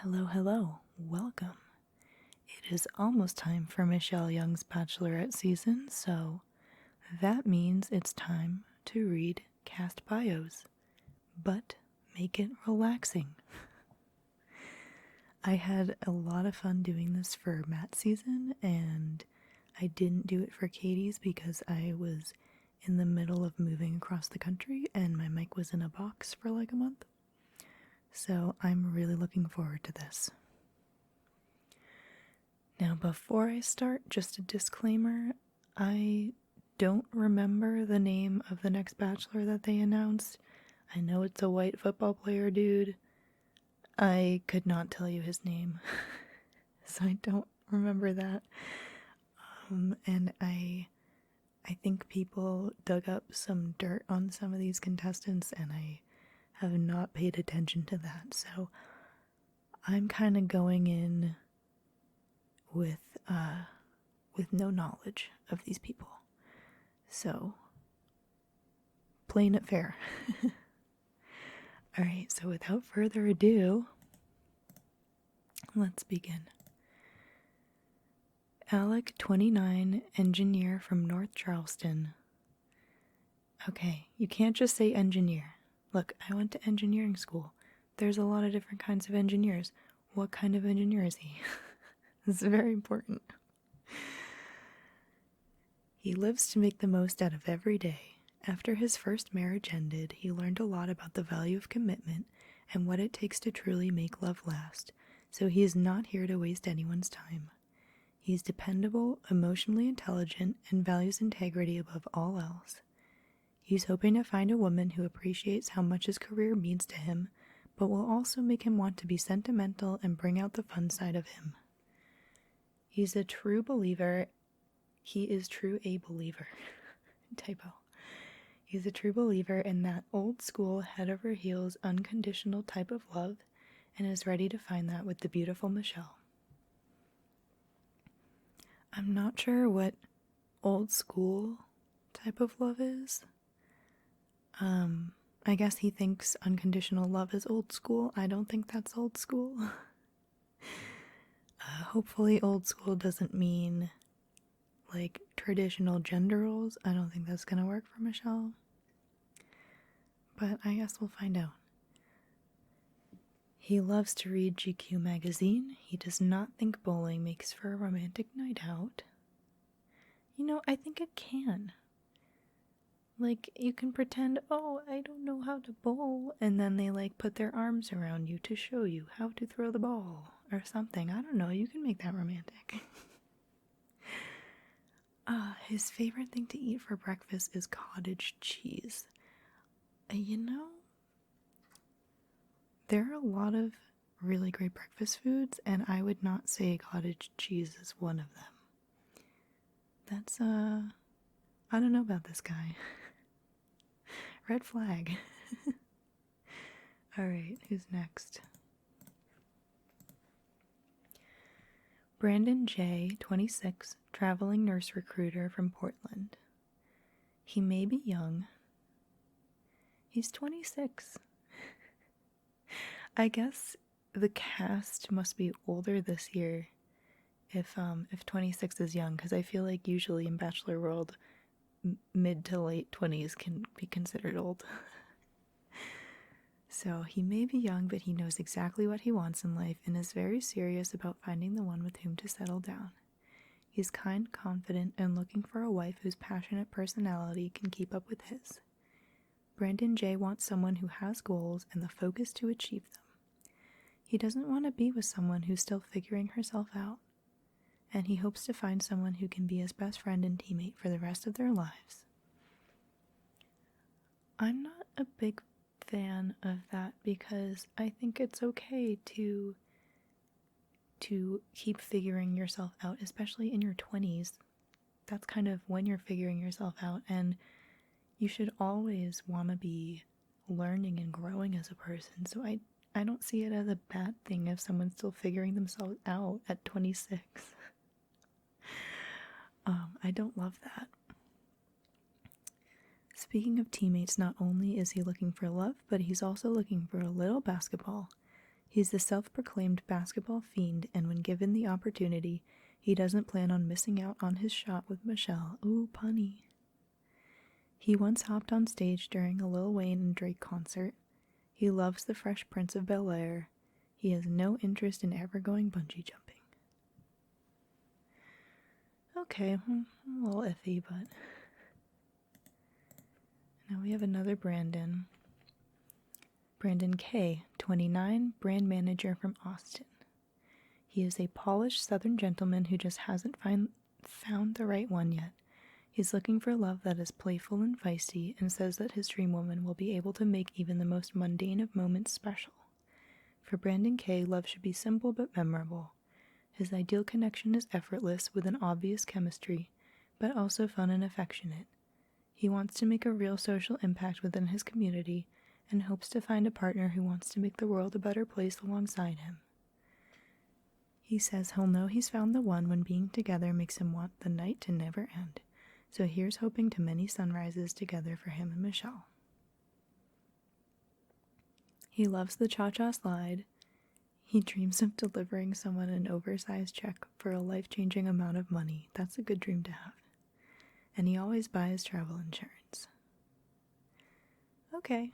Hello, hello, welcome. It is almost time for Michelle Young's Bachelorette season, so that means it's time to read cast bios, but make it relaxing. I had a lot of fun doing this for Matt's season, and I didn't do it for Katie's because I was in the middle of moving across the country and my mic was in a box for like a month. So I'm really looking forward to this. Now, before I start, just a disclaimer, I don't remember the name of the next Bachelor that they announced. I know it's a white football player dude. I could not tell you his name, so I don't remember that. And I think people dug up some dirt on some of these contestants, and I have not paid attention to that. So I'm kind of going in with no knowledge of these people. So, playing it fair. Alright, so without further ado, let's begin. Alec, 29, engineer from North Charleston. Okay, you can't just say engineer. Look, I went to engineering school. There's a lot of different kinds of engineers. What kind of engineer is he? This is very important. He lives to make the most out of every day. After his first marriage ended, he learned a lot about the value of commitment and what it takes to truly make love last, so he is not here to waste anyone's time. He is dependable, emotionally intelligent, and values integrity above all else. He's hoping to find a woman who appreciates how much his career means to him, but will also make him want to be sentimental and bring out the fun side of him. He's a true believer. He is true a believer. Typo. He's a true believer in that old school, head over heels, unconditional type of love, and is ready to find that with the beautiful Michelle. I'm not sure what old school type of love is. I guess he thinks unconditional love is old school. I don't think that's old school. Hopefully old school doesn't mean like traditional gender roles. I don't think that's gonna work for Michelle. But I guess we'll find out. He loves to read GQ magazine. He does not think bowling makes for a romantic night out. You know, I think it can. Like, you can pretend, oh, I don't know how to bowl, and then they, like, put their arms around you to show you how to throw the ball, or something. I don't know, you can make that romantic. His favorite thing to eat for breakfast is cottage cheese. You know, there are a lot of really great breakfast foods, and I would not say cottage cheese is one of them. That's, I don't know about this guy. Red flag. Alright, who's next? Brandon J., 26, traveling nurse recruiter from Portland. He may be young. He's 26. I guess the cast must be older this year if 26 is young, because I feel like usually in Bachelor World, mid to late 20s can be considered old. So he may be young, but he knows exactly what he wants in life and is very serious about finding the one with whom to settle down. He's kind, confident, and looking for a wife whose passionate personality can keep up with his. Brandon J. wants someone who has goals and the focus to achieve them. He doesn't want to be with someone who's still figuring herself out, and he hopes to find someone who can be his best friend and teammate for the rest of their lives. I'm not a big fan of that because I think it's okay to keep figuring yourself out, especially in your 20s. That's kind of when you're figuring yourself out, and you should always want to be learning and growing as a person. So I don't see it as a bad thing if someone's still figuring themselves out at 26. I don't love that. Speaking of teammates, not only is he looking for love, but he's also looking for a little basketball. He's the self-proclaimed basketball fiend, and when given the opportunity, he doesn't plan on missing out on his shot with Michelle. Ooh, punny. He once hopped on stage during a Lil Wayne and Drake concert. He loves the Fresh Prince of Bel-Air. He has no interest in ever going bungee jumping. Okay, a little iffy, but... Now we have another Brandon. Brandon K., 29, brand manager from Austin. He is a polished southern gentleman who just hasn't found the right one yet. He's looking for love that is playful and feisty, and says that his dream woman will be able to make even the most mundane of moments special. For Brandon K., love should be simple but memorable. His ideal connection is effortless with an obvious chemistry, but also fun and affectionate. He wants to make a real social impact within his community and hopes to find a partner who wants to make the world a better place alongside him. He says he'll know he's found the one when being together makes him want the night to never end. So here's hoping to many sunrises together for him and Michelle. He loves the cha-cha slide. He dreams of delivering someone an oversized check for a life-changing amount of money. That's a good dream to have. And he always buys travel insurance. Okay.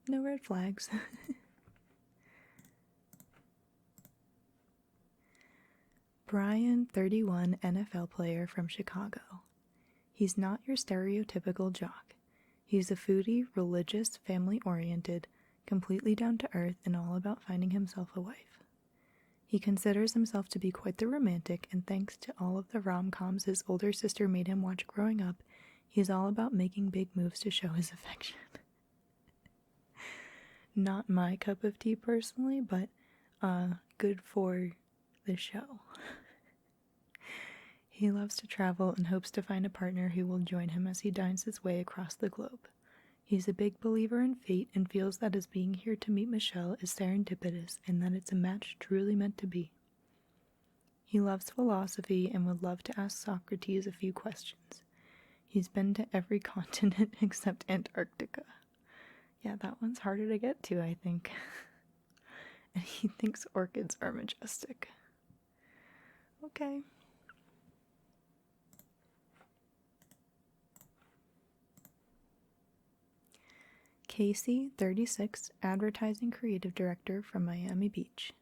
No red flags. Brian, 31, NFL player from Chicago. He's not your stereotypical jock. He's a foodie, religious, family-oriented, completely down-to-earth, and all about finding himself a wife. He considers himself to be quite the romantic, and thanks to all of the rom-coms his older sister made him watch growing up, he's all about making big moves to show his affection. Not my cup of tea personally, but good for the show. He loves to travel and hopes to find a partner who will join him as he dines his way across the globe. He's a big believer in fate and feels that his being here to meet Michelle is serendipitous and that it's a match truly meant to be. He loves philosophy and would love to ask Socrates a few questions. He's been to every continent except Antarctica. Yeah, that one's harder to get to, I think. And he thinks orchids are majestic. Okay. Casey, 36, advertising creative director from Miami Beach.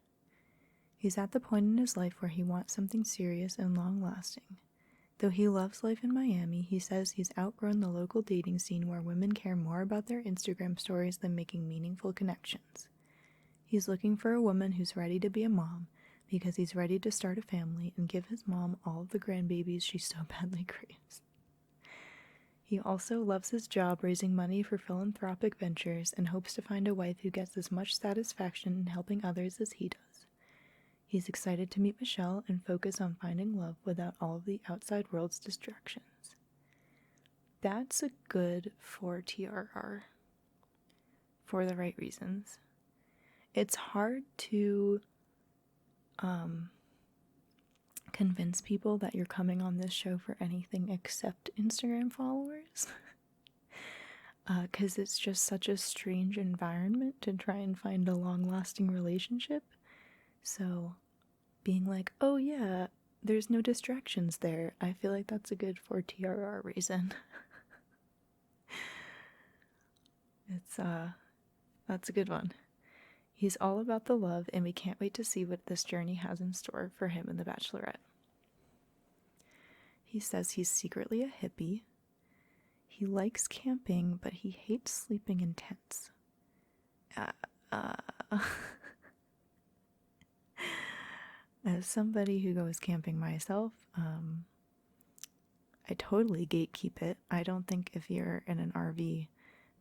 He's at the point in his life where he wants something serious and long-lasting. Though he loves life in Miami, he says he's outgrown the local dating scene where women care more about their Instagram stories than making meaningful connections. He's looking for a woman who's ready to be a mom because he's ready to start a family and give his mom all of the grandbabies she so badly craves. He also loves his job raising money for philanthropic ventures and hopes to find a wife who gets as much satisfaction in helping others as he does. He's excited to meet Michelle and focus on finding love without all of the outside world's distractions. That's a good 4 TRR. For the right reasons. It's hard to convince people that you're coming on this show for anything except Instagram followers. Because it's just such a strange environment to try and find a long-lasting relationship. So being like, oh yeah, there's no distractions there, I feel like that's a good 4 TRR reason. That's a good one. He's all about the love, and we can't wait to see what this journey has in store for him and the Bachelorette. He says he's secretly a hippie. He likes camping, but he hates sleeping in tents. As somebody who goes camping myself, I totally gatekeep it. I don't think if you're in an RV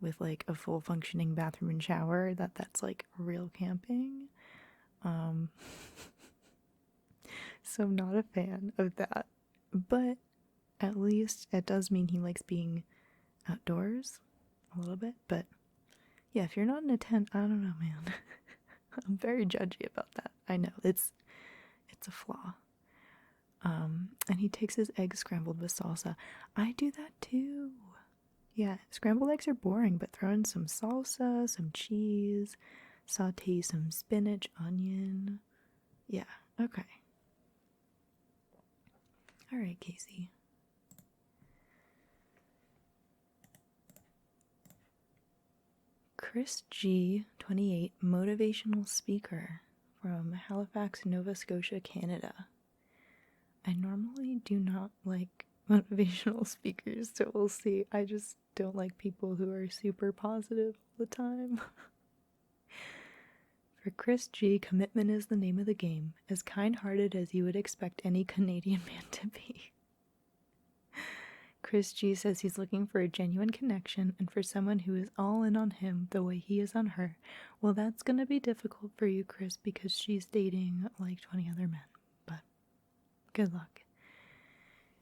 with like a full functioning bathroom and shower that's like real camping. So I'm not a fan of that. But at least it does mean he likes being outdoors a little bit. But yeah, if you're not in a tent, I don't know, man. I'm very judgy about that. I know, it's a flaw. And he takes his eggs scrambled with salsa. I do that too. Yeah, scrambled eggs are boring, but throw in some salsa, some cheese, Saute some spinach, onion. Yeah, okay. All right, Casey. Chris G, 28, motivational speaker from Halifax, Nova Scotia, Canada. I normally do not like motivational speakers, so we'll see. I just don't like people who are super positive all the time. For Chris G, commitment is the name of the game, as kind-hearted as you would expect any Canadian man to be. Chris G says he's looking for a genuine connection and for someone who is all in on him the way he is on her. Well, that's going to be difficult for you, Chris, because she's dating like 20 other men, but good luck.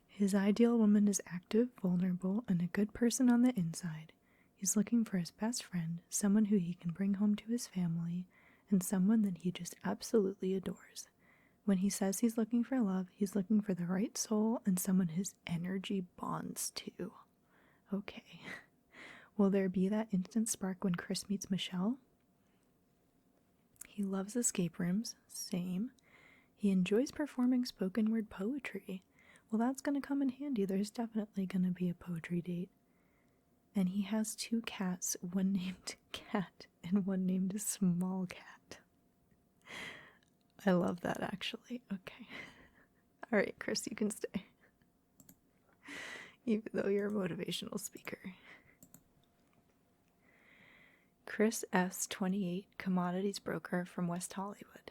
His ideal woman is active, vulnerable, and a good person on the inside. He's looking for his best friend, someone who he can bring home to his family, and someone that he just absolutely adores. When he says he's looking for love, he's looking for the right soul and someone his energy bonds to. Okay. Will there be that instant spark when Chris meets Michelle? He loves escape rooms. Same. He enjoys performing spoken word poetry. Well, that's going to come in handy. There's definitely going to be a poetry date. And he has 2 cats, one named Cat and one named Small Cat. I love that, actually. Okay. All right, Chris, you can stay. Even though you're a motivational speaker. Chris S., 28, commodities broker from West Hollywood.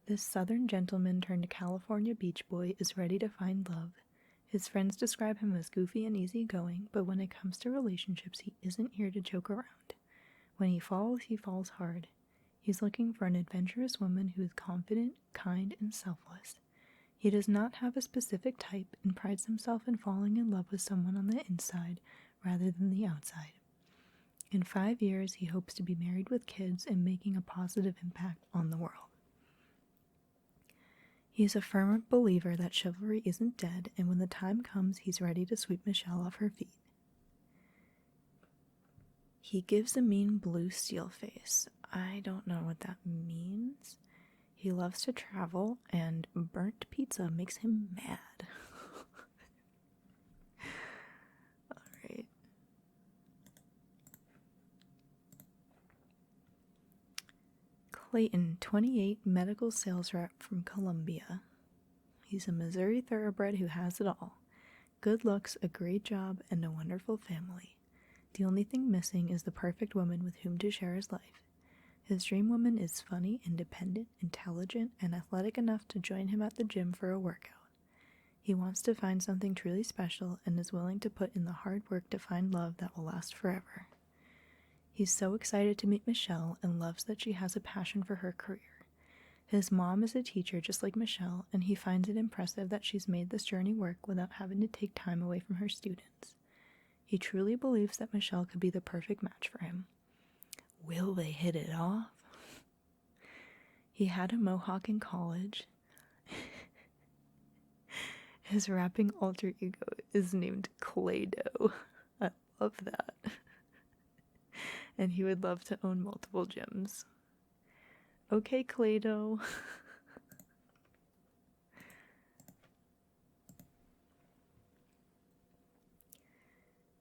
This southern gentleman turned California beach boy is ready to find love. His friends describe him as goofy and easygoing, but when it comes to relationships, he isn't here to joke around. When he falls hard. He's looking for an adventurous woman who is confident, kind, and selfless. He does not have a specific type and prides himself in falling in love with someone on the inside rather than the outside. In 5 years, he hopes to be married with kids and making a positive impact on the world. He is a firm believer that chivalry isn't dead, and when the time comes, he's ready to sweep Michelle off her feet. He gives a mean blue steel face. I don't know what that means. He loves to travel, and burnt pizza makes him mad. Alright. Clayton, 28, medical sales rep from Columbia. He's a Missouri thoroughbred who has it all. Good looks, a great job, and a wonderful family. The only thing missing is the perfect woman with whom to share his life. His dream woman is funny, independent, intelligent, and athletic enough to join him at the gym for a workout. He wants to find something truly special and is willing to put in the hard work to find love that will last forever. He's so excited to meet Michelle and loves that she has a passion for her career. His mom is a teacher just like Michelle, and he finds it impressive that she's made this journey work without having to take time away from her students. He truly believes that Michelle could be the perfect match for him. Will they hit it off? He had a mohawk in college. His rapping alter ego is named Clay-Doh. I love that. And he would love to own multiple gyms. Okay, Clay-Doh.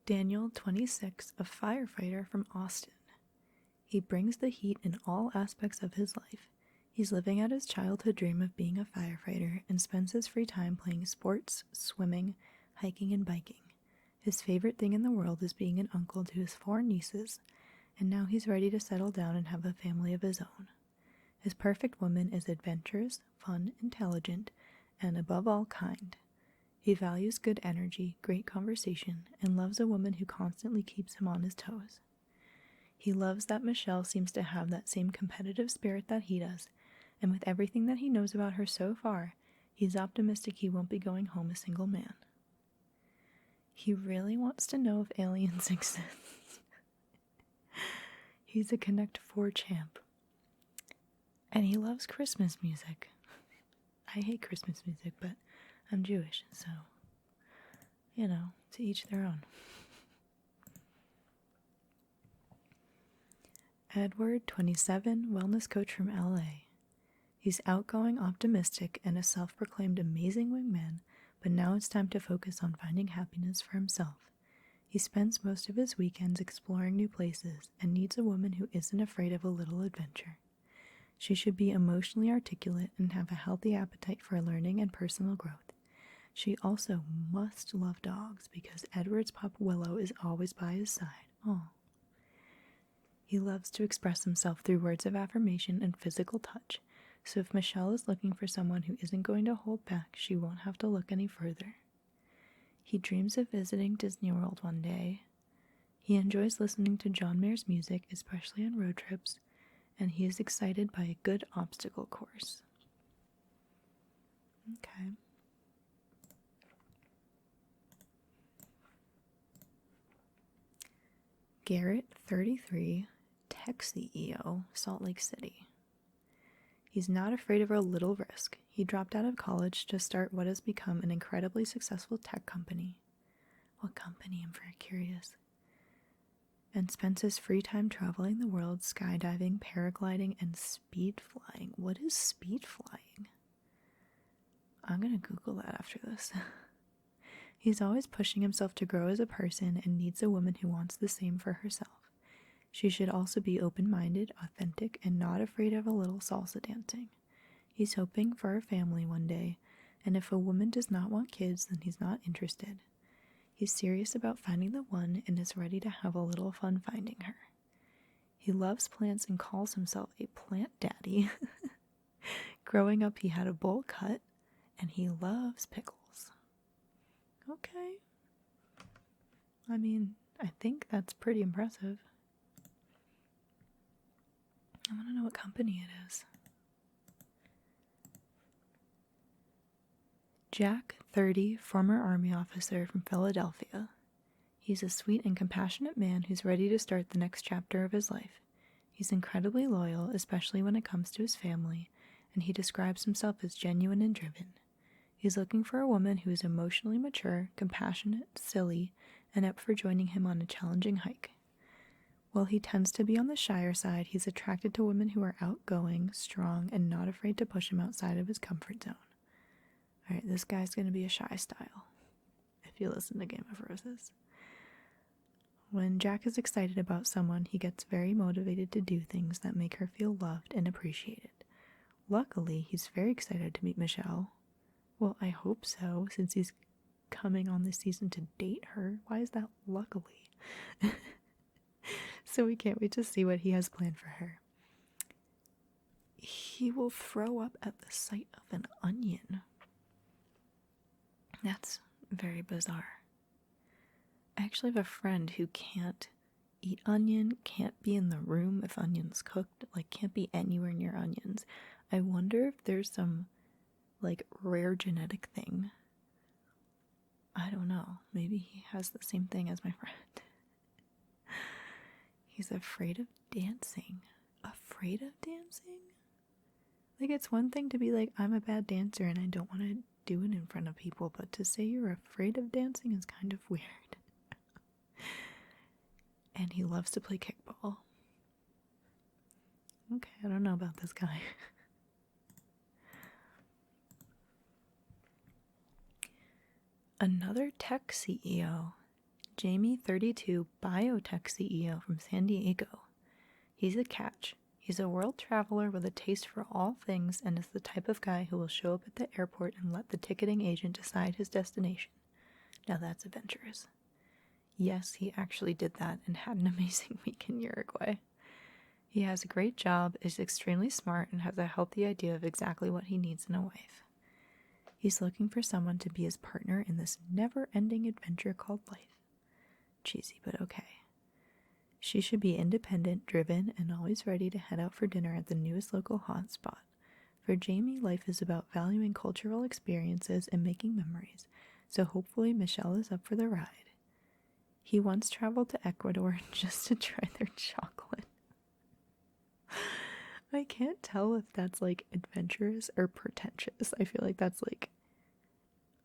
Daniel, 26, a firefighter from Austin. He brings the heat in all aspects of his life. He's living out his childhood dream of being a firefighter and spends his free time playing sports, swimming, hiking, and biking. His favorite thing in the world is being an uncle to his 4 nieces, and now he's ready to settle down and have a family of his own. His perfect woman is adventurous, fun, intelligent, and above all, kind. He values good energy, great conversation, and loves a woman who constantly keeps him on his toes. He loves that Michelle seems to have that same competitive spirit that he does, and with everything that he knows about her so far, he's optimistic he won't be going home a single man. He really wants to know if aliens exist. He's a Connect 4 champ. And he loves Christmas music. I hate Christmas music, but I'm Jewish, so, to each their own. Edward, 27, wellness coach from LA. He's outgoing, optimistic, and a self-proclaimed amazing wingman, but now it's time to focus on finding happiness for himself. He spends most of his weekends exploring new places and needs a woman who isn't afraid of a little adventure. She should be emotionally articulate and have a healthy appetite for learning and personal growth. She also must love dogs because Edward's pup Willow is always by his side. Oh. He loves to express himself through words of affirmation and physical touch, so if Michelle is looking for someone who isn't going to hold back, she won't have to look any further. He dreams of visiting Disney World one day. He enjoys listening to John Mayer's music, especially on road trips, and he is excited by a good obstacle course. Okay. Garrett, 33, tech CEO, Salt Lake City. He's not afraid of a little risk. He dropped out of college to start what has become an incredibly successful tech company. What company? I'm very curious. And spends his free time traveling the world, skydiving, paragliding, and speed flying. What is speed flying? I'm going to Google that after this. He's always pushing himself to grow as a person and needs a woman who wants the same for herself. She should also be open-minded, authentic, and not afraid of a little salsa dancing. He's hoping for a family one day, and if a woman does not want kids, then he's not interested. He's serious about finding the one and is ready to have a little fun finding her. He loves plants and calls himself a plant daddy. Growing up, he had a bowl cut, and he loves pickles. Okay. I mean, I think that's pretty impressive. I want to know what company it is. Jack, 30, former Army officer from Philadelphia. He's a sweet and compassionate man who's ready to start the next chapter of his life. He's incredibly loyal, especially when it comes to his family, and he describes himself as genuine and driven. He's looking for a woman who is emotionally mature, compassionate, silly, and up for joining him on a challenging hike. While he tends to be on the shyer side, he's attracted to women who are outgoing, strong, and not afraid to push him outside of his comfort zone. Alright, this guy's going to be a shy style, if you listen to Game of Roses. When Jack is excited about someone, he gets very motivated to do things that make her feel loved and appreciated. Luckily, he's very excited to meet Michelle. Well, I hope so, since he's coming on this season to date her. Why is that luckily? So we can't wait to see what he has planned for her. He will throw up at the sight of an onion. That's very bizarre. I actually have a friend who can't eat onion, can't be in the room if onion's cooked, like can't be anywhere near onions. I wonder if there's some like rare genetic thing. I don't know. Maybe he has the same thing as my friend. He's afraid of dancing. Afraid of dancing? Like, it's one thing to be like, I'm a bad dancer and I don't want to do it in front of people, but to say you're afraid of dancing is kind of weird. And he loves to play kickball. Okay, I don't know about this guy. Another tech CEO, Jamie, 32, biotech CEO from San Diego. He's a catch. He's a world traveler with a taste for all things and is the type of guy who will show up at the airport and let the ticketing agent decide his destination. Now that's adventurous. Yes, he actually did that and had an amazing week in Uruguay. He has a great job, is extremely smart, and has a healthy idea of exactly what he needs in a wife. He's looking for someone to be his partner in this never-ending adventure called life. Cheesy, but okay. She should be independent, driven, and always ready to head out for dinner at the newest local hotspot. For Jamie, life is about valuing cultural experiences and making memories, so hopefully Michelle is up for the ride. He once traveled to Ecuador just to try their chocolate. I can't tell if that's like adventurous or pretentious. I feel like that's like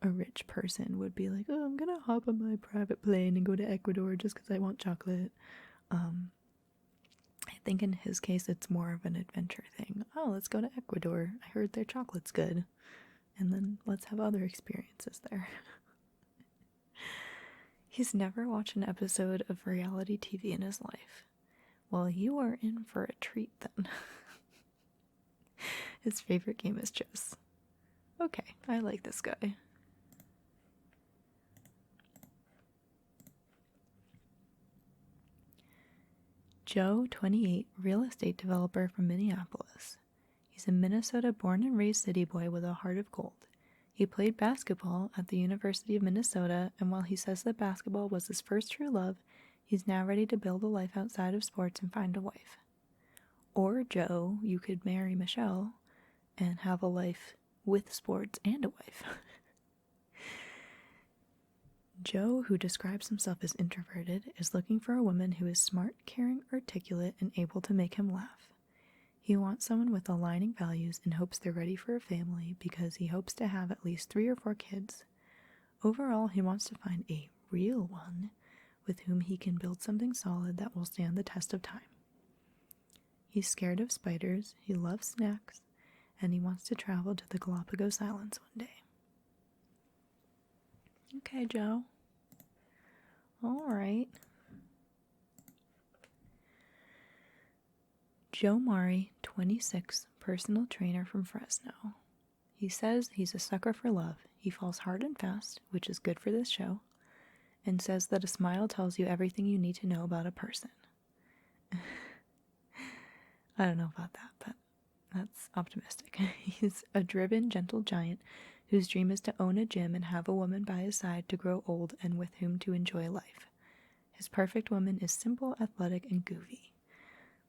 a rich person would be like, oh, I'm gonna hop on my private plane and go to Ecuador just because I want chocolate. I think in his case it's more of an adventure thing. Oh, let's go to Ecuador. I heard their chocolate's good. And then let's have other experiences there. He's never watched an episode of reality TV in his life. Well, you are in for a treat then. His favorite game is chess. Okay, I like this guy. Joe, 28, real estate developer from Minneapolis. He's a Minnesota born and raised city boy with a heart of gold. He played basketball at the University of Minnesota, and while he says that basketball was his first true love, he's now ready to build a life outside of sports and find a wife. Or, Joe, you could marry Michelle and have a life with sports and a wife. Joe, who describes himself as introverted, is looking for a woman who is smart, caring, articulate, and able to make him laugh. He wants someone with aligning values and hopes they're ready for a family because he hopes to have at least 3 or 4 kids. Overall, he wants to find a real one with whom he can build something solid that will stand the test of time. He's scared of spiders, he loves snacks, and he wants to travel to the Galapagos Islands one day. Okay, Joe. All right. Joe Mari, 26, personal trainer from Fresno. He says he's a sucker for love. He falls hard and fast, which is good for this show, and says that a smile tells you everything you need to know about a person. I don't know about that, but that's optimistic. He's a driven, gentle giant whose dream is to own a gym and have a woman by his side to grow old and with whom to enjoy life. His perfect woman is simple, athletic, and goofy.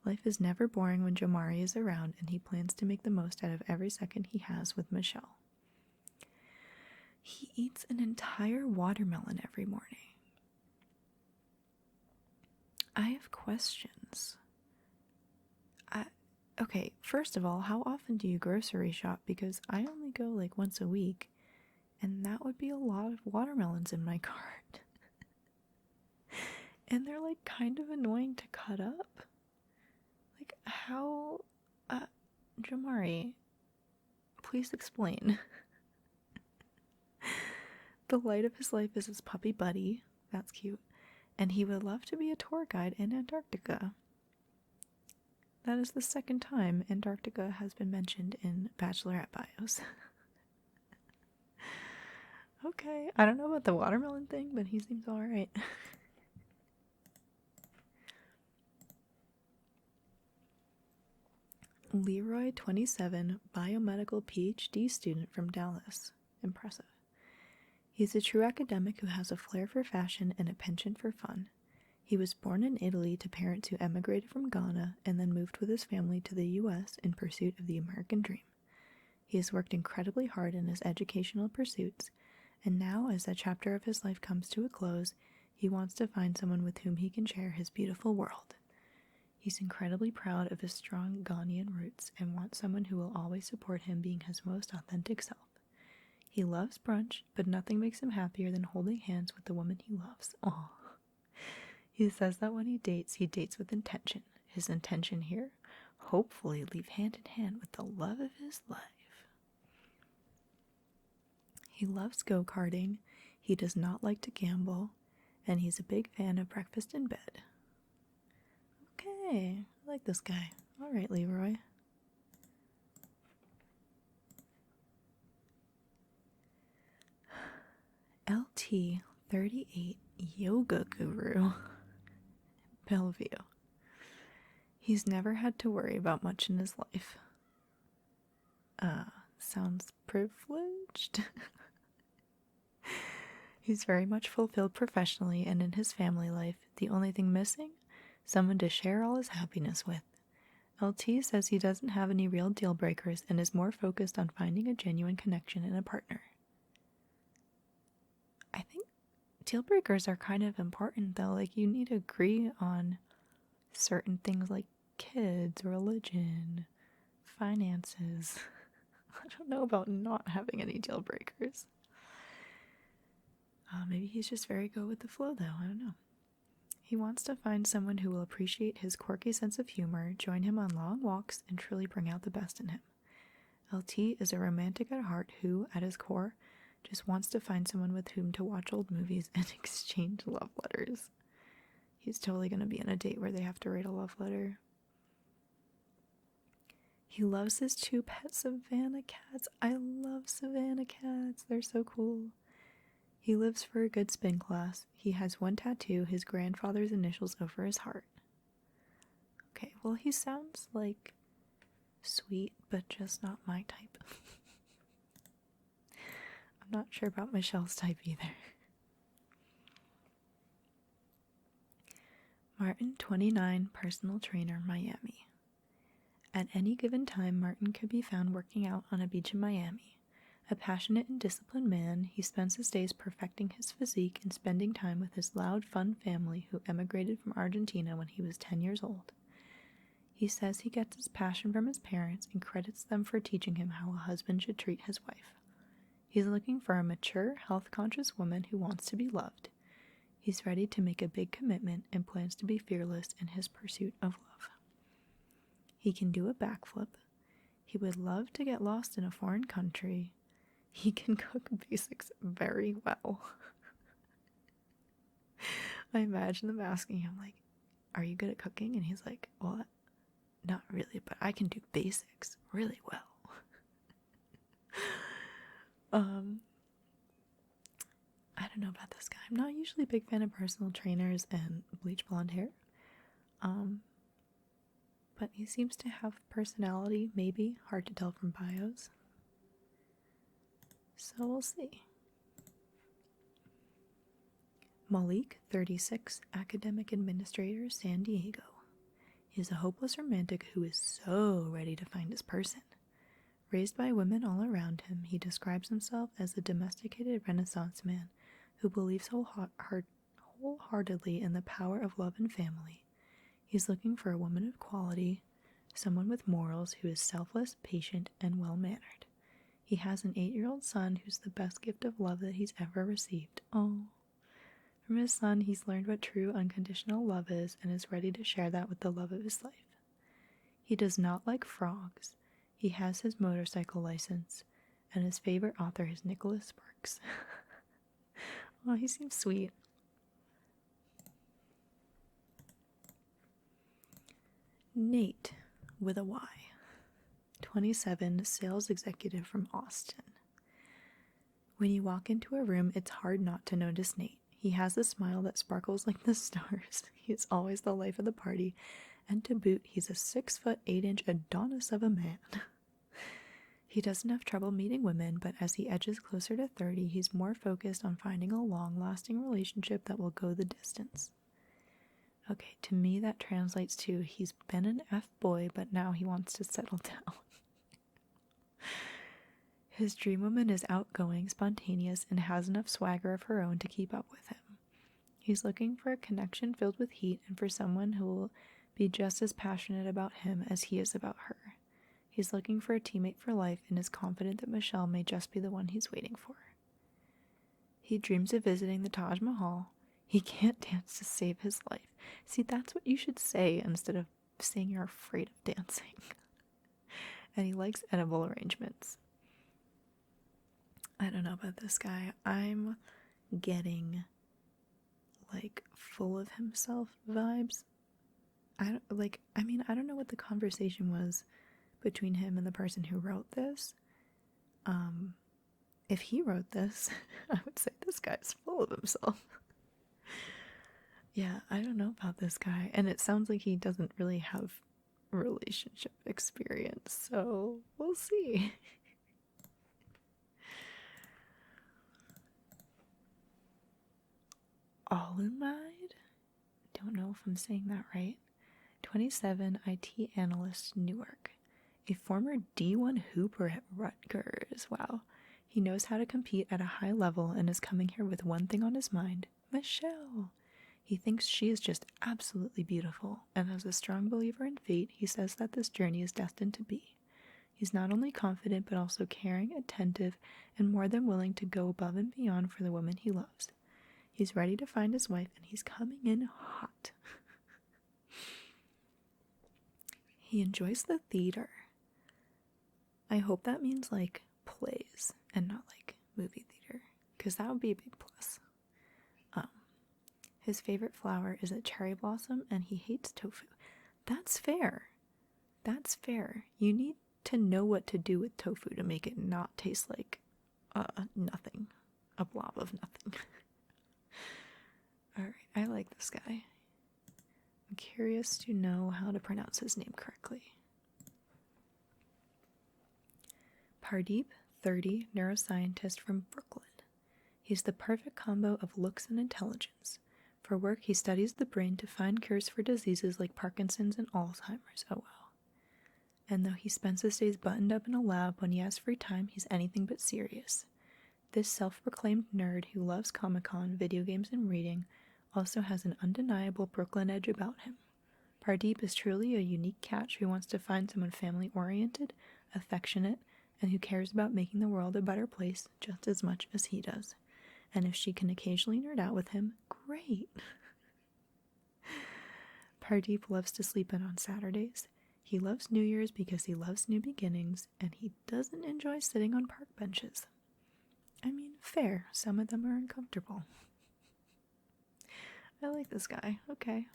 Life is never boring when Jomari is around, and he plans to make the most out of every second he has with Michelle. He eats an entire watermelon every morning. I have questions. Okay, first of all, how often do you grocery shop? Because I only go like once a week, and that would be a lot of watermelons in my cart. And they're like kind of annoying to cut up. Like, how, Jamari, please explain. The light of his life is his puppy Buddy. That's cute. And he would love to be a tour guide in Antarctica. That is the second time Antarctica has been mentioned in Bachelorette bios. Okay, I don't know about the watermelon thing, but he seems alright. Leroy, 27, biomedical PhD student from Dallas. Impressive. He's a true academic who has a flair for fashion and a penchant for fun. He was born in Italy to parents who emigrated from Ghana and then moved with his family to the U.S. in pursuit of the American dream. He has worked incredibly hard in his educational pursuits, and now, as that chapter of his life comes to a close, he wants to find someone with whom he can share his beautiful world. He's incredibly proud of his strong Ghanaian roots and wants someone who will always support him being his most authentic self. He loves brunch, but nothing makes him happier than holding hands with the woman he loves. Aww. He says that when he dates with intention. His intention here? Hopefully leave hand in hand with the love of his life. He loves go-karting, he does not like to gamble, and he's a big fan of breakfast in bed. Okay, I like this guy. Alright, Leroy. LT, 38, yoga guru. Bellevue. He's never had to worry about much in his life. Sounds privileged? He's very much fulfilled professionally and in his family life. The only thing missing? Someone to share all his happiness with. LT says he doesn't have any real deal breakers and is more focused on finding a genuine connection in a partner. I think deal breakers are kind of important though. Like, you need to agree on certain things like kids, religion, finances. I don't know about not having any deal breakers. Maybe he's just very go with the flow though. I don't know. He wants to find someone who will appreciate his quirky sense of humor, join him on long walks, and truly bring out the best in him. LT is a romantic at heart who, at his core, just wants to find someone with whom to watch old movies and exchange love letters. He's totally going to be on a date where they have to write a love letter. He loves his 2 pet Savannah cats. I love Savannah cats. They're so cool. He lives for a good spin class. He has 1 tattoo, his grandfather's initials over his heart. Okay, well, he sounds like sweet, but just not my type. I'm not sure about Michelle's type either. Martin, 29, personal trainer, Miami. At any given time, Martin could be found working out on a beach in Miami. A passionate and disciplined man, he spends his days perfecting his physique and spending time with his loud, fun family who emigrated from Argentina when he was 10 years old. He says he gets his passion from his parents and credits them for teaching him how a husband should treat his wife. He's looking for a mature, health-conscious woman who wants to be loved. He's ready to make a big commitment and plans to be fearless in his pursuit of love. He can do a backflip. He would love to get lost in a foreign country. He can cook basics very well. I imagine them asking him, like, are you good at cooking? And he's like, well, not really, but I can do basics really well. I don't know about this guy. I'm not usually a big fan of personal trainers and bleach blonde hair. But he seems to have personality, maybe. Hard to tell from bios. So we'll see. Malik, 36, academic administrator, San Diego. He is a hopeless romantic who is so ready to find his person. Raised by women all around him, he describes himself as a domesticated Renaissance man who believes wholeheartedly in the power of love and family. He's looking for a woman of quality, someone with morals who is selfless, patient, and well-mannered. He has an 8-year-old son who's the best gift of love that he's ever received. Oh. From his son, he's learned what true unconditional love is and is ready to share that with the love of his life. He does not like frogs. He has his motorcycle license, and his favorite author is Nicholas Sparks. Oh, he seems sweet. Nate, with a Y. 27, sales executive from Austin. When you walk into a room, it's hard not to notice Nate. He has a smile that sparkles like the stars. He is always the life of the party, and to boot, he's a 6'8" Adonis of a man. He doesn't have trouble meeting women, but as he edges closer to 30, he's more focused on finding a long-lasting relationship that will go the distance. Okay, to me that translates to he's been an F-boy, but now he wants to settle down. His dream woman is outgoing, spontaneous, and has enough swagger of her own to keep up with him. He's looking for a connection filled with heat and for someone who will be just as passionate about him as he is about her. He's looking for a teammate for life and is confident that Michelle may just be the one he's waiting for. He dreams of visiting the Taj Mahal. He can't dance to save his life. See, that's what you should say instead of saying you're afraid of dancing. And he likes edible arrangements. I don't know about this guy. I'm getting, like, full of himself vibes. I don't know what the conversation was between him and the person who wrote this. If he wrote this, I would say this guy's full of himself. Yeah, I don't know about this guy. And it sounds like he doesn't really have relationship experience, so we'll see. Alumide? Don't know if I'm saying that right. 27, IT analyst, Newark. A former D1 hooper at Rutgers. Wow. He knows how to compete at a high level and is coming here with one thing on his mind, Michelle. He thinks she is just absolutely beautiful, and as a strong believer in fate, he says that this journey is destined to be. He's not only confident, but also caring, attentive, and more than willing to go above and beyond for the woman he loves. He's ready to find his wife, and he's coming in hot. He enjoys the theater. I hope that means, like, plays and not, like, movie theater, because that would be a big plus. His favorite flower is a cherry blossom, and he hates tofu. That's fair. That's fair. You need to know what to do with tofu to make it not taste like nothing. A blob of nothing. Alright, I like this guy. I'm curious to know how to pronounce his name correctly. Pardeep, 30, neuroscientist from Brooklyn. He's the perfect combo of looks and intelligence. For work, he studies the brain to find cures for diseases like Parkinson's and Alzheimer's. Oh wow. And though he spends his days buttoned up in a lab, when he has free time, he's anything but serious. This self-proclaimed nerd who loves Comic-Con, video games, and reading also has an undeniable Brooklyn edge about him. Pardeep is truly a unique catch who wants to find someone family-oriented, affectionate, and who cares about making the world a better place just as much as he does. And if she can occasionally nerd out with him, great! Pardeep loves to sleep in on Saturdays. He loves New Year's because he loves new beginnings, and he doesn't enjoy sitting on park benches. I mean, fair. Some of them are uncomfortable. I like this guy. Okay.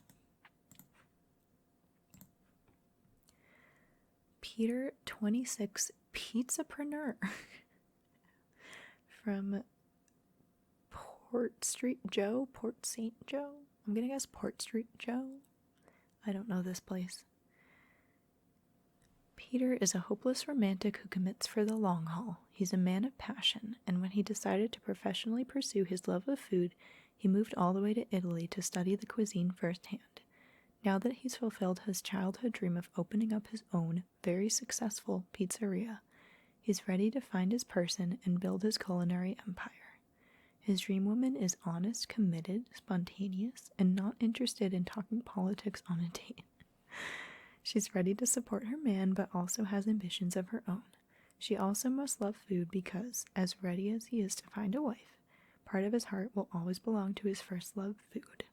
Peter, 26, pizzapreneur. From Port St. Joe? I'm gonna guess Port St. Joe? I don't know this place. Peter is a hopeless romantic who commits for the long haul. He's a man of passion, and when he decided to professionally pursue his love of food, he moved all the way to Italy to study the cuisine firsthand. Now that he's fulfilled his childhood dream of opening up his own, very successful pizzeria, he's ready to find his person and build his culinary empire. His dream woman is honest, committed, spontaneous, and not interested in talking politics on a date. She's ready to support her man, but also has ambitions of her own. She also must love food because, as ready as he is to find a wife, part of his heart will always belong to his first love, food.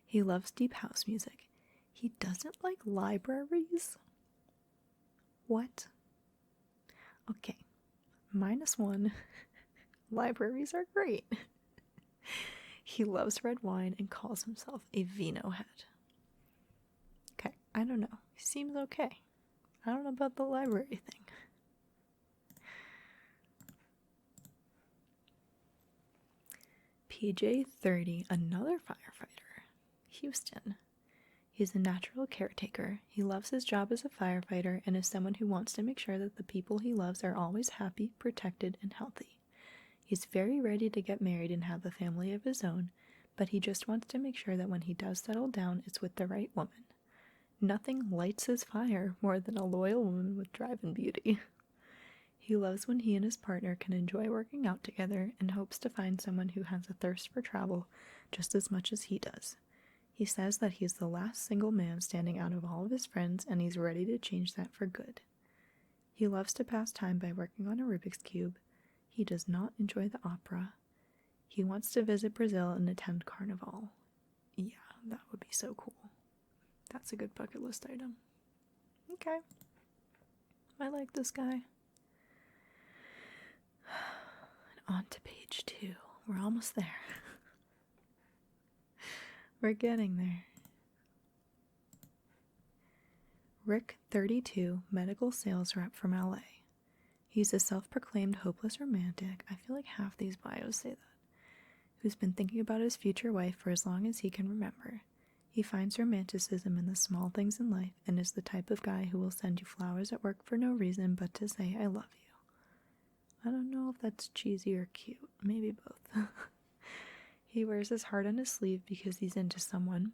He loves deep house music. He doesn't like libraries. What? Okay. -1. Libraries are great. He loves red wine and calls himself a vino head. Okay, I don't know. He seems okay. I don't know about the library thing. PJ, 30, another firefighter. Houston. He's a natural caretaker. He loves his job as a firefighter and is someone who wants to make sure that the people he loves are always happy, protected, and healthy. He's very ready to get married and have a family of his own, but he just wants to make sure that when he does settle down, it's with the right woman. Nothing lights his fire more than a loyal woman with drive and beauty. He loves when he and his partner can enjoy working out together and hopes to find someone who has a thirst for travel just as much as he does. He says that he's the last single man standing out of all of his friends, and he's ready to change that for good. He loves to pass time by working on a Rubik's Cube. He does not enjoy the opera. He wants to visit Brazil and attend Carnival. Yeah, that would be so cool. That's a good bucket list item. Okay. I like this guy. And on to page 2. We're almost there. We're getting there. Rick, 32, medical sales rep from LA. He's a self-proclaimed hopeless romantic. I feel like half these bios say that. Who's been thinking about his future wife for as long as he can remember. He finds romanticism in the small things in life and is the type of guy who will send you flowers at work for no reason but to say, I love you. I don't know if that's cheesy or cute. Maybe both. He wears his heart on his sleeve because he's into someone.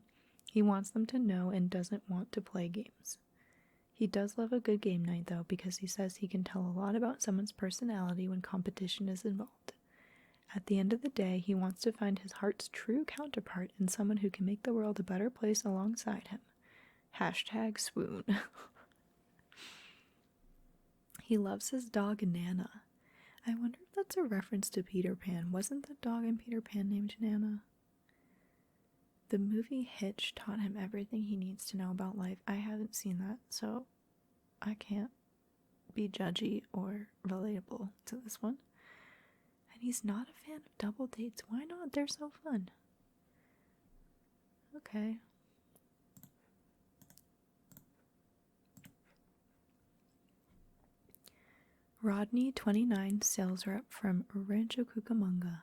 He wants them to know and doesn't want to play games. He does love a good game night, though, because he says he can tell a lot about someone's personality when competition is involved. At the end of the day, he wants to find his heart's true counterpart in someone who can make the world a better place alongside him. # swoon. He loves his dog, Nana. I wonder if that's a reference to Peter Pan. Wasn't the dog in Peter Pan named Nana? The movie Hitch taught him everything he needs to know about life. I haven't seen that, so I can't be judgy or relatable to this one. And he's not a fan of double dates. Why not? They're so fun. Okay. Rodney, 29, sales rep from Rancho Cucamonga.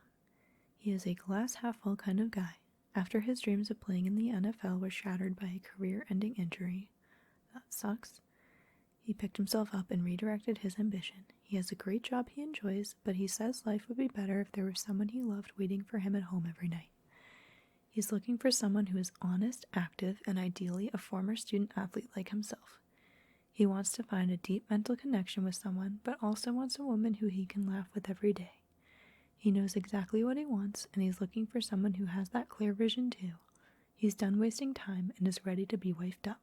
He is a glass half full kind of guy. After his dreams of playing in the NFL were shattered by a career-ending injury, that sucks, he picked himself up and redirected his ambition. He has a great job he enjoys, but he says life would be better if there was someone he loved waiting for him at home every night. He's looking for someone who is honest, active, and ideally a former student-athlete like himself. He wants to find a deep mental connection with someone, but also wants a woman who he can laugh with every day. He knows exactly what he wants, and he's looking for someone who has that clear vision too. He's done wasting time and is ready to be wifed up.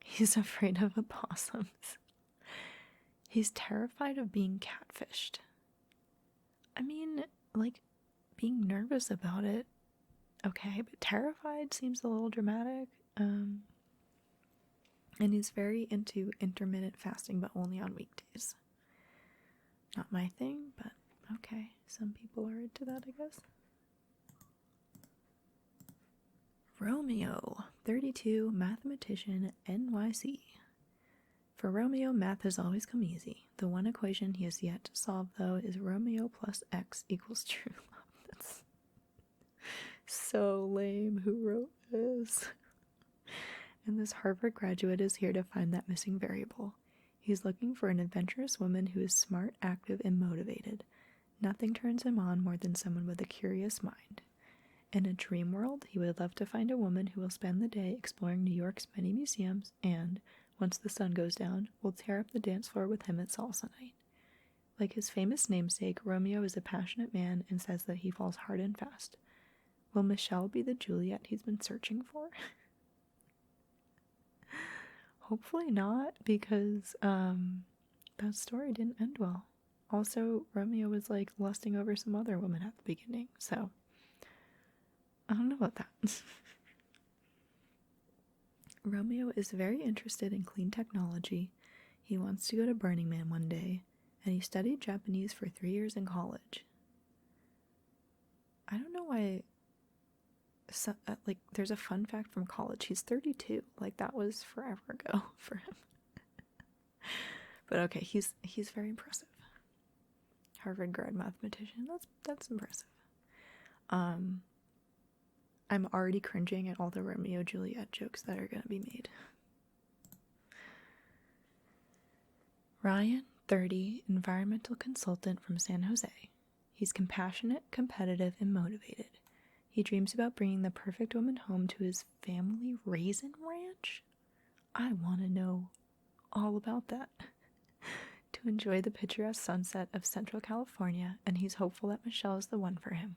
He's afraid of opossums. He's terrified of being catfished. I mean, like, being nervous about it, okay, but terrified seems a little dramatic. And he's very into intermittent fasting, but only on weekdays. Not my thing, but okay. Some people are into that, I guess. Romeo, 32, mathematician, NYC. For Romeo, math has always come easy. The one equation he has yet to solve, though, is Romeo plus X equals true love. That's so lame. Who wrote this? And this Harvard graduate is here to find that missing variable. He's looking for an adventurous woman who is smart, active, and motivated. Nothing turns him on more than someone with a curious mind. In a dream world, he would love to find a woman who will spend the day exploring New York's many museums and, once the sun goes down, will tear up the dance floor with him at salsa night. Like his famous namesake, Romeo is a passionate man and says that he falls hard and fast. Will Michelle be the Juliet he's been searching for? Hopefully not, because that story didn't end well. Also, Romeo was like lusting over some other woman at the beginning, so I don't know about that. Romeo is very interested in clean technology. He wants to go to Burning Man one day, and he studied Japanese for 3 years in college. I don't know why. Like, there's a fun fact from college. He's 32. Like, that was forever ago for him. But okay, he's very impressive. Harvard grad mathematician. That's impressive. I'm already cringing at all the Romeo Juliet jokes that are gonna be made. Ryan, 30, environmental consultant from San Jose. He's compassionate, competitive, and motivated. He dreams about bringing the perfect woman home to his family raisin ranch. I want to know all about that. To enjoy the picturesque sunset of Central California, and he's hopeful that Michelle is the one for him.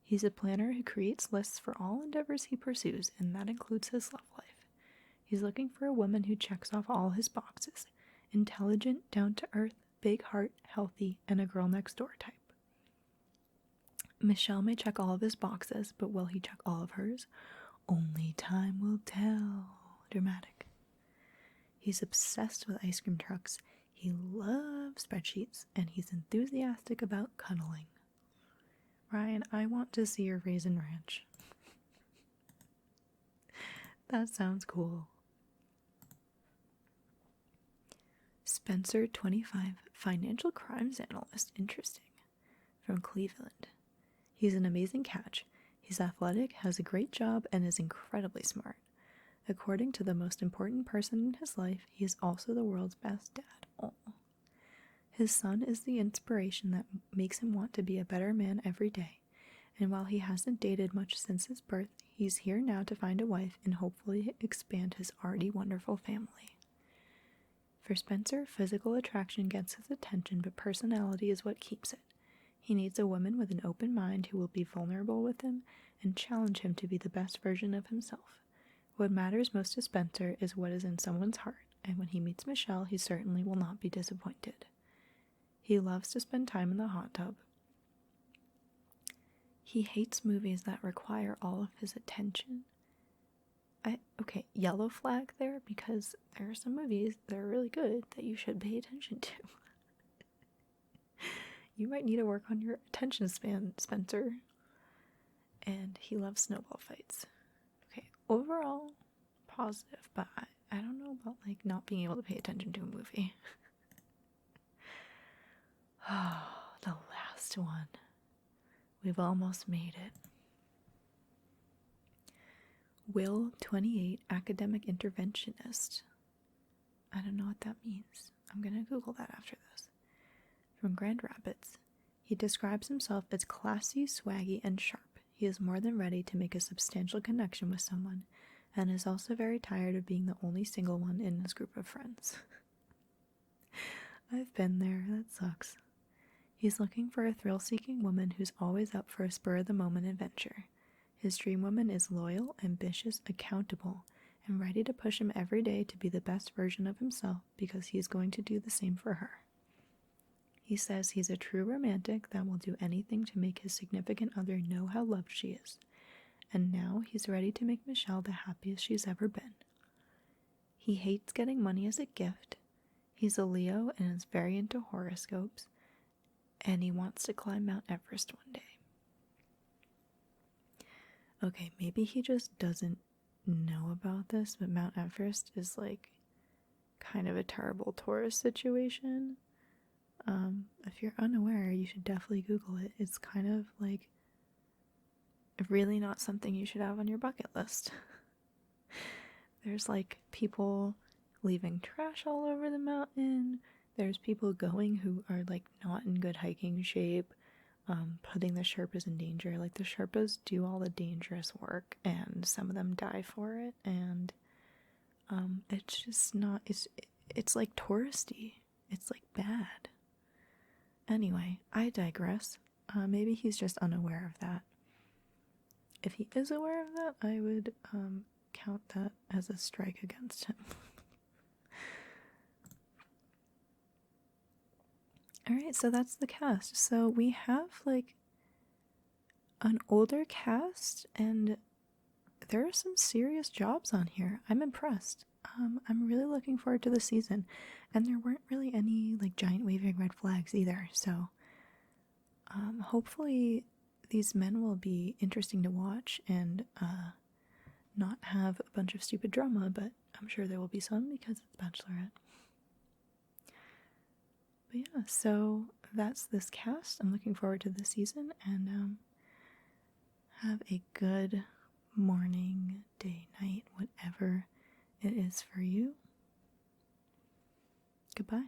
He's a planner who creates lists for all endeavors he pursues, and that includes his love life. He's looking for a woman who checks off all his boxes. Intelligent, down-to-earth, big heart, healthy, and a girl next door type. Michelle may check all of his boxes, but will he check all of hers? Only time will tell. Dramatic. He's obsessed with ice cream trucks. He loves spreadsheets, and he's enthusiastic about cuddling. Ryan, I want to see your raisin ranch. That sounds cool. Spencer, 25, financial crimes analyst. Interesting. From Cleveland. He's an amazing catch. He's athletic, has a great job, and is incredibly smart. According to the most important person in his life, he is also the world's best dad. Oh. His son is the inspiration that makes him want to be a better man every day. And while he hasn't dated much since his birth, he's here now to find a wife and hopefully expand his already wonderful family. For Spencer, physical attraction gets his attention, but personality is what keeps it. He needs a woman with an open mind who will be vulnerable with him and challenge him to be the best version of himself. What matters most to Spencer is what is in someone's heart, and when he meets Michelle, he certainly will not be disappointed. He loves to spend time in the hot tub. He hates movies that require all of his attention. Okay, yellow flag there, because there are some movies that are really good that you should pay attention to. You might need to work on your attention span, Spencer. And he loves snowball fights. Okay, overall, positive, but I don't know about, like, not being able to pay attention to a movie. Oh, the last one. We've almost made it. Will 28 academic interventionist. I don't know what that means. I'm gonna Google that after this. From Grand Rapids. He describes himself as classy, swaggy, and sharp. He is more than ready to make a substantial connection with someone, and is also very tired of being the only single one in his group of friends. I've been there. That sucks. He's looking for a thrill-seeking woman who's always up for a spur-of-the-moment adventure. His dream woman is loyal, ambitious, accountable, and ready to push him every day to be the best version of himself because he's going to do the same for her. He says he's a true romantic that will do anything to make his significant other know how loved she is, and now he's ready to make Michelle the happiest she's ever been. He hates getting money as a gift. He's a Leo and is very into horoscopes, and he wants to climb Mount Everest one day. Okay, maybe he just doesn't know about this, but Mount Everest is like kind of a terrible tourist situation. If you're unaware, you should definitely Google it. It's kind of like really not something you should have on your bucket list. There's like people leaving trash all over the mountain. There's people going who are like not in good hiking shape, putting the Sherpas in danger. Like the Sherpas do all the dangerous work and some of them die for it, and it's just not, it's like touristy. It's like bad. Anyway, I digress. Maybe he's just unaware of that. If he is aware of that, I would count that as a strike against him. Alright, so that's the cast. So we have like an older cast, and there are some serious jobs on here. I'm impressed. I'm really looking forward to the season, and there weren't really any like giant waving red flags either, so hopefully these men will be interesting to watch and not have a bunch of stupid drama, but I'm sure there will be some because it's Bachelorette. But yeah, so that's this cast. I'm looking forward to the season, and have a good morning, day, night, whatever it is for you. Goodbye.